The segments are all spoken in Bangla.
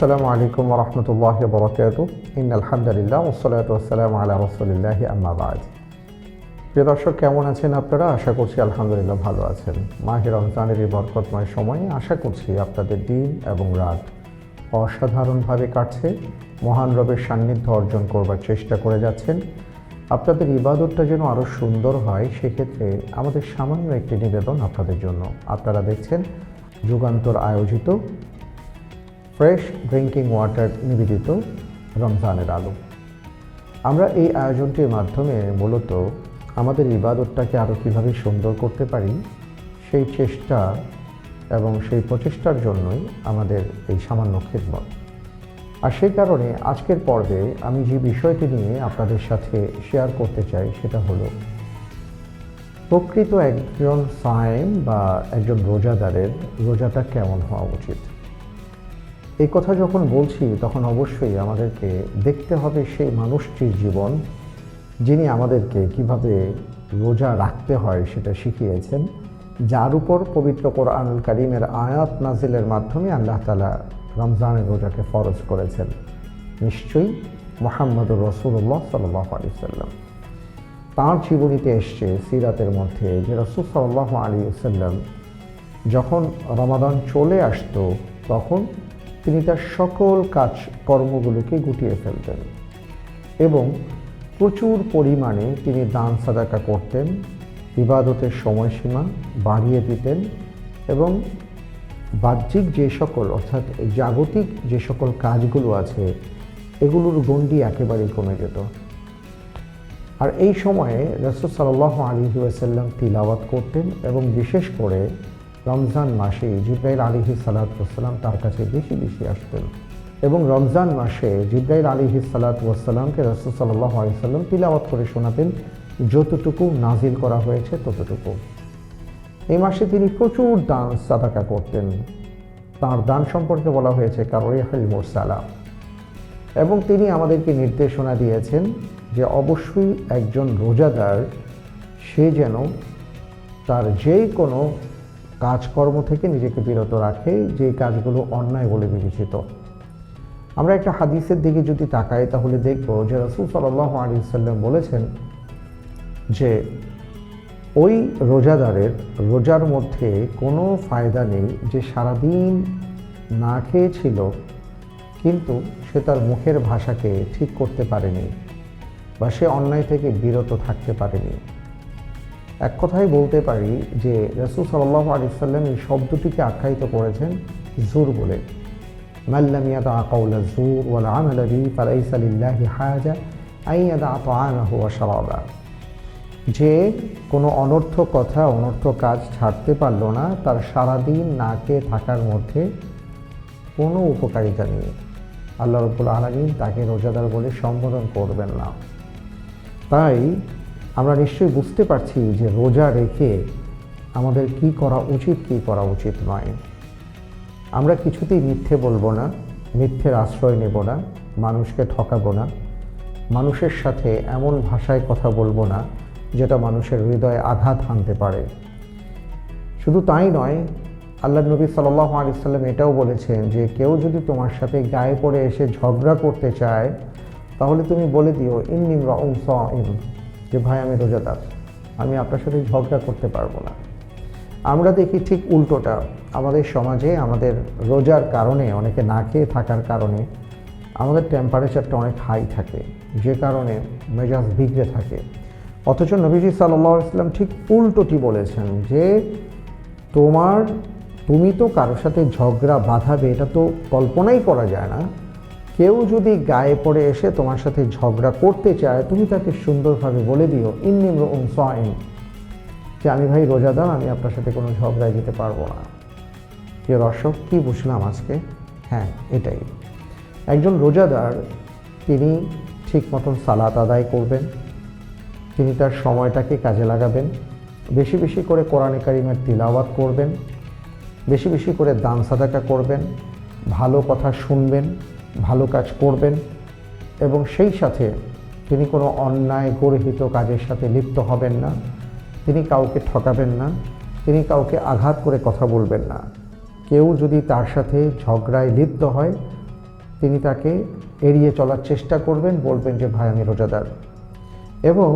আসসালামু আলাইকুম ওয়া রাহমাতুল্লাহি ওয়া বারাকাতুহু। ইন্নাল হামদুলিল্লাহ ওয়াসসালাতু ওয়াসসালামু আলা রাসূলিল্লাহি আম্মা বা'দ। প্রিয় দর্শক, কেমন আছেন আপনারা? আশা করছি আলহামদুলিল্লাহ ভালো আছেন। মাহে রমজানের এই বরকতময় সময়ে আশা করছি আপনাদের দিন এবং রাত অসাধারণভাবে কাটছে। মহান রবের সান্নিধ্য অর্জন করবার চেষ্টা করে যাচ্ছেন। আপনাদের ইবাদতটা যেন আরও সুন্দর হয়, সেক্ষেত্রে আমাদের সামান্য একটি নিবেদন আপনাদের জন্য। আপনারা দেখছেন যুগান্তর আয়োজিত ফ্রেশ ড্রিঙ্কিং ওয়াটার নিবেদিত রমজানের আলো। আমরা এই আয়োজনটির মাধ্যমে মূলত আমাদের ইবাদতটাকে আরও কীভাবে সুন্দর করতে পারি সেই চেষ্টা এবং সেই প্রচেষ্টার জন্যই আমাদের এই সামান্য খিদমত। আর সেই কারণে আজকের পর্বে আমি যে বিষয়টি নিয়ে আপনাদের সাথে শেয়ার করতে চাই সেটা হলো প্রকৃত একজন সায়েম বা একজন রোজাদারের রোজাটা কেমন হওয়া উচিত। এই কথা যখন বলছি তখন অবশ্যই আমাদেরকে দেখতে হবে সেই মানুষটির জীবন যিনি আমাদেরকে কিভাবে রোজা রাখতে হয় সেটা শিখিয়েছেন, যার উপর পবিত্র কোরআনুল কারীমের আয়াত নাজিলের মাধ্যমে আল্লাহ তাআলা রমজানের রোজাকে ফরজ করেছেন। নিশ্চয়ই মুহাম্মদুর রাসূলুল্লাহ সাল্লাল্লাহু আলাইহি ওয়াসাল্লাম তাঁর জীবনীতে এসছে সিরাতের মধ্যে যে রাসূল সাল্লাল্লাহু আলাইহি ওয়াসাল্লাম যখন রমাদান চলে আসতো তখন তিনি তার সকল কর্মগুলোকে গুটিয়ে ফেলতেন এবং প্রচুর পরিমাণে তিনি দান সাদাকা করতেন, ইবাদতের সময়সীমা বাড়িয়ে দিতেন এবং বাহ্যিক যে সকল অর্থাৎ জাগতিক যে সকল কাজগুলো আছে এগুলোর গণ্ডি একেবারেই কমে যেত। আর এই সময়ে রাসূল সাল্লাল্লাহু আলাইহি ওয়াসাল্লাম তিলাওয়াত করতেন এবং বিশেষ করে রমজান মাসে জিবরাইল আলাইহিস সালাতু ওয়াসসালাম তার কাছে বেশি বেশি আসতেন এবং রমজান মাসে জিবরাইল আলাইহিস সালাতু ওয়াসসালামকে রাসূল সাল্লাল্লাহু আলাইহি ওয়াসাল্লাম তিলাওয়াত করে শোনাতেন যতটুকু নাজিল করা হয়েছে ততটুকু। এই মাসে তিনি প্রচুর দান সাদাকা করতেন। তাঁর দান সম্পর্কে বলা হয়েছে কারিহাল মুরসালা এবং তিনি আমাদেরকে নির্দেশনা দিয়েছেন যে অবশ্যই একজন রোজাদার সে যেন তার যে কোনো কাজকর্ম থেকে নিজেকে বিরত রাখে যে কাজগুলো অন্যায় বলে বিবেচিত। আমরা একটা হাদিসের দিকে যদি তাকাই তাহলে দেখব যে রাসূল সাল্লাল্লাহু আলাইহি ওয়াসাল্লাম বলেছেন যে ওই রোজাদারের রোজার মধ্যে কোনো ফায়দা নেই যে সারাদিন না খেয়েছিল কিন্তু সে তার মুখের ভাষাকে ঠিক করতে পারেনি বা সে অন্যায় থেকে বিরত থাকতে পারেনি। এক কথায় বলতে পারি যে রাসূল সাল্লাল্লাহু আলাইহি ওয়াসাল্লাম এই শব্দটিকে আখ্যায়িত করেছেন জুর বলে। মান লাম ইয়াদা কাওলা জুর ওয়াল আমালা বিহি ফালাইসা লিল্লাহি হাজা আন ইয়াদা তাআমাহু ওয়া শারাবা। যে কোনো অনর্থক কথা অনর্থক কাজ ছাড়তে পারল না, তার সারাদিন না খেয়ে থাকার মধ্যে কোনো উপকারিতা নেই। আল্লাহ রাব্বুল আলামিন তাকে রোজাদার বলে সম্বোধন করবেন না। তাই আমরা নিশ্চয়ই বুঝতে পারছি যে রোজা রেখে আমাদের কি করা উচিত কি করা উচিত নয়। আমরা কিছুতেই মিথ্যে বলবো না, মিথ্যের আশ্রয় নেব না, মানুষকে ঠকাবো না, মানুষের সাথে এমন ভাষায় কথা বলবো না যেটা মানুষের হৃদয়ে আঘাত হানতে পারে। শুধু তাই নয়, আল্লাহর নবী সাল্লাল্লাহু আলাইহি ওয়াসাল্লাম এটাও বলেছেন যে কেউ যদি তোমার সাথে গায়ে পড়ে এসে ঝগড়া করতে চায় তাহলে তুমি বলে দিও ইন্নী ইমরাউন সাইম, যে ভাই আমি রোজাদার, আমি আপনার সাথে ঝগড়া করতে পারবো না। আমরা দেখি ঠিক উল্টোটা, আমাদের সমাজে আমাদের রোজার কারণে অনেকে না খেয়ে থাকার কারণে আমাদের টেম্পারেচারটা অনেক হাই থাকে, যে কারণে মেজাজ বিগড়ে থাকে। অথচ নবীজি সাল্লাল্লাহু আলাইহি ওয়াসাল্লাম ঠিক উল্টোটি বলেছেন যে তুমি তো কারোর সাথে ঝগড়া বাঁধাবে এটা তো কল্পনাই করা যায় না। কেউ যদি গায়ে পড়ে এসে তোমার সাথে ঝগড়া করতে চায় তুমি তাকে সুন্দরভাবে বলে দিও ইন্নী ইমরাউন সাইম, যে আমি ভাই রোজাদার, আমি আপনার সাথে কোনো ঝগড়ায় যেতে পারবো না। প্রিয় দর্শক, কী বুঝলাম আজকে? হ্যাঁ, এটাই একজন রোজাদার তিনি ঠিক মতন সালাত আদায় করবেন, তিনি তার সময়টাকে কাজে লাগাবেন, বেশি বেশি করে কোরআনে কারিমের তিলাওয়াত করবেন, বেশি বেশি করে দান সাদাকা করবেন, ভালো কথা শুনবেন, ভালো কাজ করবেন এবং সেই সাথে তিনি কোনো অন্যায় গর্হিত কাজের সাথে লিপ্ত হবেন না, তিনি কাউকে ঠকাবেন না, তিনি কাউকে আঘাত করে কথা বলবেন না। কেউ যদি তার সাথে ঝগড়ায় লিপ্ত হয় তিনি তাকে এড়িয়ে চলার চেষ্টা করবেন, বলবেন যে ভাই আমি রোজাদার। এবং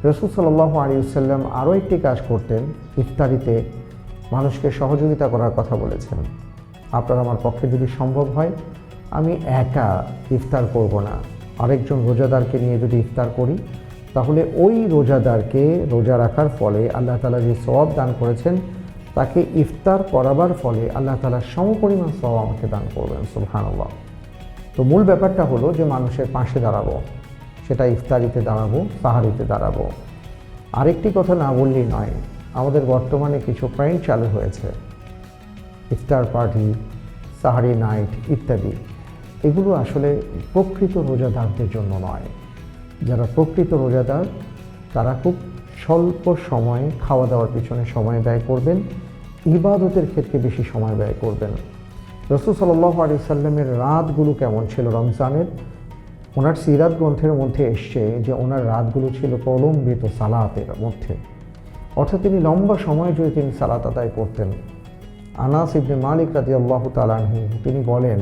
রাসূল সাল্লাল্লাহু আলাইহি ওয়াসাল্লাম আরও একটি কাজ করতেন, ইফতারিতে মানুষকে সহযোগিতা করার কথা বলেছেন। আপনার আমার পক্ষে যদি সম্ভব হয়, আমি একা ইফতার করব না, আরেকজন রোজাদারকে নিয়ে যদি ইফতার করি, তাহলে ওই রোজাদারকে রোজা রাখার ফলে আল্লাহ তাআলা যে সওয়াব দান করেছেন, তাকে ইফতার করাবার ফলে আল্লাহ তাআলা সমপরিমাণ সওয়াব আমাকে দান করবেন। সুবহানাল্লাহ। তো মূল ব্যাপারটা হলো যে মানুষের পাশে দাঁড়াবো, সেটা ইফতারিতে দাঁড়াবো, সাহারিতে দাঁড়াবো। আরেকটি কথা না বললেই নয়, আমাদের বর্তমানে কিছু ট্রেন্ড চালু হয়েছে, ইফতার পার্টি, সাহারি নাইট ইত্যাদি। এগুলো আসলে প্রকৃত রোজাদারদের জন্য নয়। যারা প্রকৃত রোজাদার তারা খুব স্বল্প সময়ে খাওয়া দাওয়ার পিছনে সময় ব্যয় করবেন, ইবাদতের ক্ষেত্রে বেশি সময় ব্যয় করবেন। রাসূল সাল্লাল্লাহু আলাইহি সাল্লামের রাতগুলো কেমন ছিল রমজানের? ওনার সিরাত গ্রন্থের মধ্যে এসছে যে ওনার রাতগুলো ছিল প্রলম্বিত সালাতের মধ্যে, অর্থাৎ তিনি লম্বা সময় জুড়ে তিনি সালাত আদায় করতেন। আনাস ইবনে মালিক রাদিয়াল্লাহু তাআলা আনহু তিনি বলেন,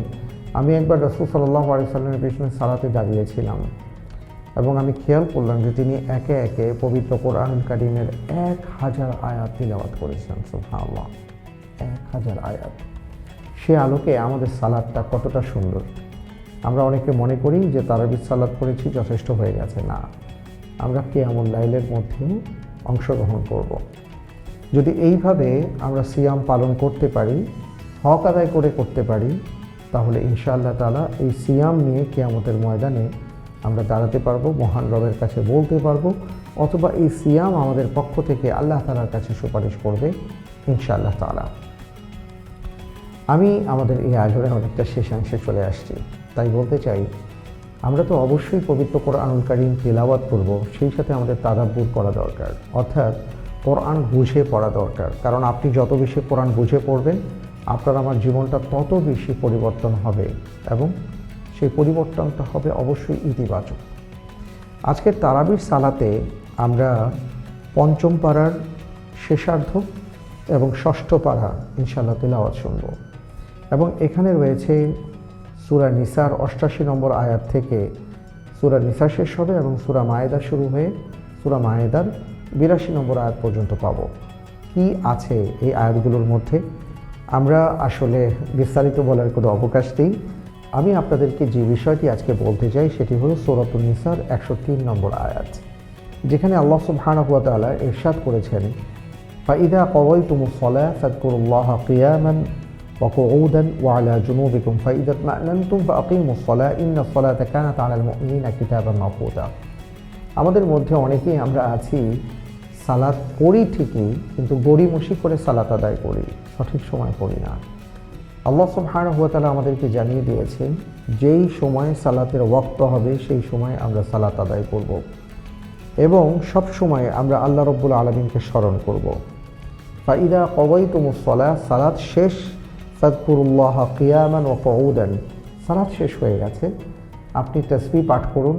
আমি একবার রাসূল সাল্লাল্লাহু আলাইহি সাল্লামের পেছনে সালাতে দাঁড়িয়েছিলাম এবং আমি খেয়াল করলাম যে তিনি একে একে পবিত্র কোরআনুল কারীমের 1000 আয়াত তিলাওয়াত করেছেন। সুবহানাল্লাহ, 1000 আয়াত। সে আলোকে আমাদের সালাতটা কতটা সুন্দর। আমরা অনেকে মনে করি যে তারাবির সালাত পড়েছি যথেষ্ট হয়ে গেছে। না, আমরা কিয়ামুল লাইলের মধ্যে অংশগ্রহণ করব। যদি এইভাবে আমরা সিয়াম পালন করতে পারি, হক আদায় করে করতে পারি, তাহলে ইনশাআল্লাহ তাআলা এই সিয়াম নিয়ে কিয়ামতের ময়দানে আমরা দাঁড়াতে পারবো, মহান রবের কাছে বলতে পারবো, অথবা এই সিয়াম আমাদের পক্ষ থেকে আল্লাহ তাআলার কাছে সুপারিশ করবে ইনশাআল্লাহ তাআলা। আমি আমাদের এই আয়োজনে অনেকটা শেষাংশে চলে আসছি, তাই বলতে চাই আমরা তো অবশ্যই পবিত্র কোরআনুল কারীম তিলাওয়াত করব, সেই সাথে আমাদের তাদাব্বুর করা দরকার, অর্থাৎ কোরআন বুঝে পড়া দরকার। কারণ আপনি যত বেশি কোরআন বুঝে পড়বেন, আপনার আমার জীবনটা তত বেশি পরিবর্তন হবে এবং সেই পরিবর্তনটা হবে অবশ্যই ইতিবাচক। আজকের তারাবির সালাতে আমরা পঞ্চম পারার শেষার্ধ এবং ষষ্ঠ পারা ইনশাআল্লাহ তিলাওয়াত শুনব। এবং এখানে রয়েছে সূরা নিসার 88 নম্বর আয়াত থেকে সূরা নিসা শেষ হবে এবং সূরা মায়েদা শুরু হয়ে সূরা মায়েদার 82 নম্বর আয়াত পর্যন্ত পাব। কি আছে এই আয়াতগুলোর মধ্যে আমরা আসলে বিস্তারিত বলার কোনো অবকাশ নেই। আমি আপনাদেরকে যে বিষয়টি আজকে বলতে চাই সেটি হলো সূরাতুন নিসার 103 নম্বর আয়াত, যেখানে আল্লাহ সুবহানাহু ওয়া তাআলা ইরশাদ করেছেন, ফাইদা কাওয়াইতুমুস সালাহ ফাযকুরুল্লাহা কিয়ামান ওয়া কুউদান ওয়া আলা জুনুবিকুম ফাইদা তামান্নানতুম ফাআকিমুস সালাহ ইন্নাস সালাতা কানাত আলাল মুমিনিনা কিতাবান মাওকুতা। আমাদের মধ্যে অনেকেই আমরা আছি, সালাত পড়ি ঠিকই, কিন্তু গড়িমসি করে সালাত আদায় করি, সঠিক সময় পড়ি না। আল্লাহ সুবহানাহু ওয়া তাআলা আমাদেরকে জানিয়ে দিয়েছেন যেই সময় সালাতের ওয়াক্ত হবে সেই সময় আমরা সালাত আদায় করব এবং সব সময় আমরা আল্লাহ রাব্বুল আলামিনকে স্মরণ করব। ফাইদা কাওয়াইতুমুস সালাহ, সালাত শেষ, ফাযকুরুল্লাহা কিয়ামান ওয়া কুউদান, সালাত শেষ হয়ে গেছে, আপনি তাসবিহ পাঠ করুন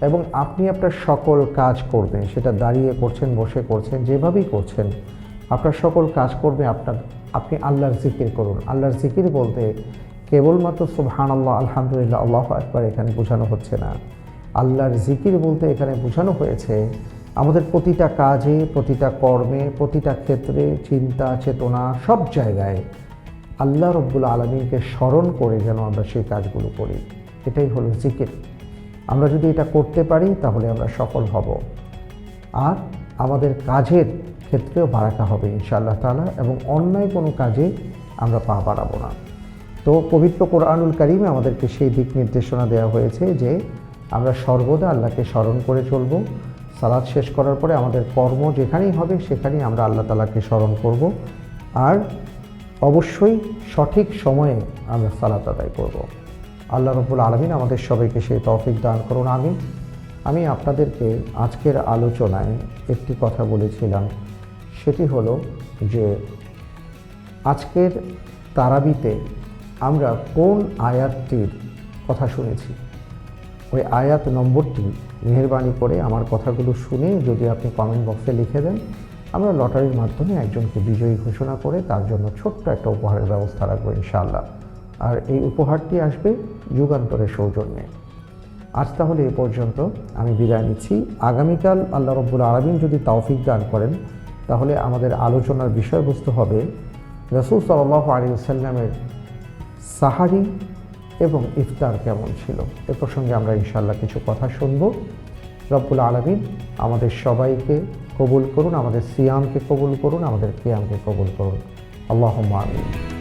এবং আপনি আপনার সকল কাজ করবেন, সেটা দাঁড়িয়ে করছেন, বসে করছেন, যেভাবেই করছেন, আপনার সকল কাজ করবে আপনি আল্লাহর জিকির করুন। আল্লাহর জিকির বলতে কেবলমাত্র সুবহানাল্লাহ, আলহামদুলিল্লাহ, আল্লাহু আকবার এখানে বোঝানো হচ্ছে না। আল্লাহর জিকির বলতে এখানে বোঝানো হয়েছে আমাদের প্রতিটা কাজে, প্রতিটা কর্মে, প্রতিটা ক্ষেত্রে, চিন্তা চেতনা সব জায়গায় আল্লাহ রাব্বুল আলামিনকে স্মরণ করে যেন আমরা সেই কাজগুলো করি, এটাই হলো জিকির। আমরা যদি এটা করতে পারি তাহলে আমরা সফল হব, আর আমাদের কাজের ক্ষেত্রেও বারাকা হবে ইনশাআল্লাহ তাআলা, এবং অন্যায় কোনো কাজে আমরা পা বাড়াবো না। তো পবিত্র কোরআনুল কারীমে আমাদেরকে সেই দিক নির্দেশনা দেওয়া হয়েছে যে আমরা সর্বদা আল্লাহকে স্মরণ করে চলব। সালাত শেষ করার পরে আমাদের কর্ম যেখানেই হবে সেখানেই আমরা আল্লাহ তাআলাকে স্মরণ করব, আর অবশ্যই সঠিক সময়ে আমরা সালাত আদায় করব। আল্লাহ রাব্বুল আলামিন আমাদের সবাইকে সেই তৌফিক দান করুন, আমিন। আমি আপনাদেরকে আজকের আলোচনায় একটি কথা বলেছিলাম, সেটি হলো যে আজকের তারাবিতে আমরা কোন আয়াতটির কথা শুনেছি। ওই আয়াত নম্বরটি মেহেরবানি করে আমার কথাগুলো শুনে যদি আপনি কমেন্ট বক্সে লিখে দেন, আমরা লটারির মাধ্যমে একজনকে বিজয়ী ঘোষণা করে তার জন্য ছোট্ট একটা উপহারের ব্যবস্থা রাখবো ইনশাআল্লাহ। আর এই উপহারটি আসবে যুগান্তরের সৌজন্যে। আজ তাহলে এ পর্যন্ত, আমি বিদায় নিচ্ছি। আগামীকাল আল্লাহ রাব্বুল আলামিন যদি তৌফিক দান করেন, তাহলে আমাদের আলোচনার বিষয়বস্তু হবে রাসূল সাল্লাল্লাহু আলাইহি ওয়াসাল্লামের সাহারি এবং ইফতার কেমন ছিল। এ প্রসঙ্গে আমরা ইনশাআল্লাহ কিছু কথা শুনব। রব্বুল আলামিন আমাদের সবাইকে কবুল করুন, আমাদের সিয়ামকে কবুল করুন, আমাদের কিয়ামকে কবুল করুন। আল্লাহুম্মা আমিন।